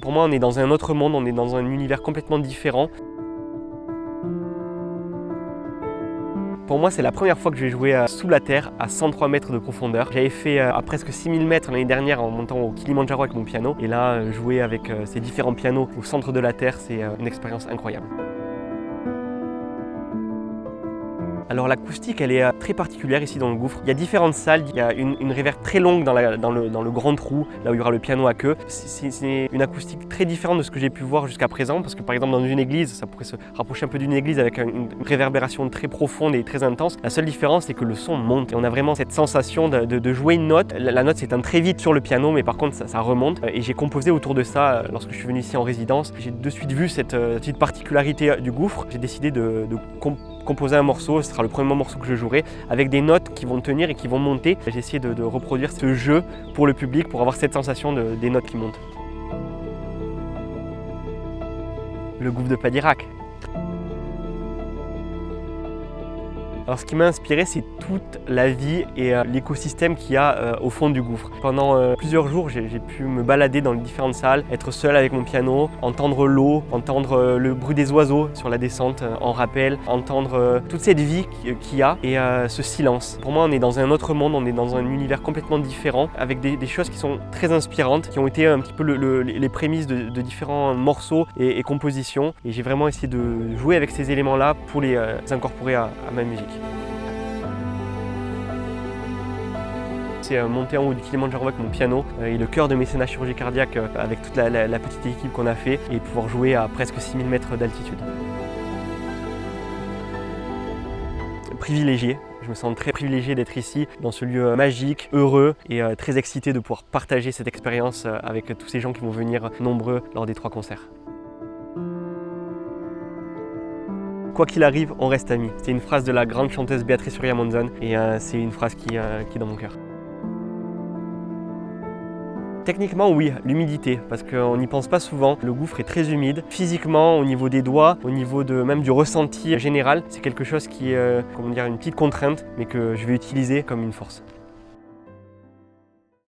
Pour moi, on est dans un autre monde, on est dans un univers complètement différent. Pour moi, c'est la première fois que je vais jouer sous la terre à 103 mètres de profondeur. J'avais fait à presque 6000 mètres l'année dernière en montant au Kilimandjaro avec mon piano. Et là, jouer avec ces différents pianos au centre de la terre, c'est une expérience incroyable. Alors l'acoustique, elle est très particulière ici dans le gouffre. Il y a différentes salles, il y a une réverb très longue dans le grand trou, là où il y aura le piano à queue. C'est une acoustique très différente de ce que j'ai pu voir jusqu'à présent, parce que par exemple dans une église, ça pourrait se rapprocher un peu d'une église avec une réverbération très profonde et très intense. La seule différence, c'est que le son monte et on a vraiment cette sensation de jouer une note. La note s'éteint très vite sur le piano, mais par contre ça remonte. Et j'ai composé autour de ça lorsque je suis venu ici en résidence. J'ai de suite vu cette petite particularité du gouffre. J'ai décidé de composer un morceau, ce sera le premier morceau que je jouerai, avec des notes qui vont tenir et qui vont monter. J'ai essayé de reproduire ce jeu pour le public, pour avoir cette sensation des notes qui montent. Le gouffre de Padirac. Alors ce qui m'a inspiré, c'est toute la vie et l'écosystème qu'il y a au fond du gouffre. Pendant plusieurs jours, j'ai pu me balader dans les différentes salles, être seul avec mon piano, entendre l'eau, entendre le bruit des oiseaux sur la descente en rappel, entendre toute cette vie qu'il y a et ce silence. Pour moi, on est dans un autre monde, on est dans un univers complètement différent, avec des choses qui sont très inspirantes, qui ont été un petit peu les prémices de différents morceaux et compositions. Et j'ai vraiment essayé de jouer avec ces éléments-là pour les incorporer à ma musique. C'est monter en haut du Kilimandjaro avec mon piano et le cœur de mécénat chirurgie cardiaque avec toute la petite équipe qu'on a fait et pouvoir jouer à presque 6000 mètres d'altitude. Privilégié, je me sens très privilégié d'être ici dans ce lieu magique, heureux et très excité de pouvoir partager cette expérience avec tous ces gens qui vont venir nombreux lors des 3 concerts. Quoi qu'il arrive, on reste amis. C'est une phrase de la grande chanteuse Beatrice Surya Monzon et c'est une phrase qui est dans mon cœur. Techniquement, oui, l'humidité, parce qu'on n'y pense pas souvent. Le gouffre est très humide. Physiquement, au niveau des doigts, au niveau même du ressenti général, c'est quelque chose qui est une petite contrainte, mais que je vais utiliser comme une force.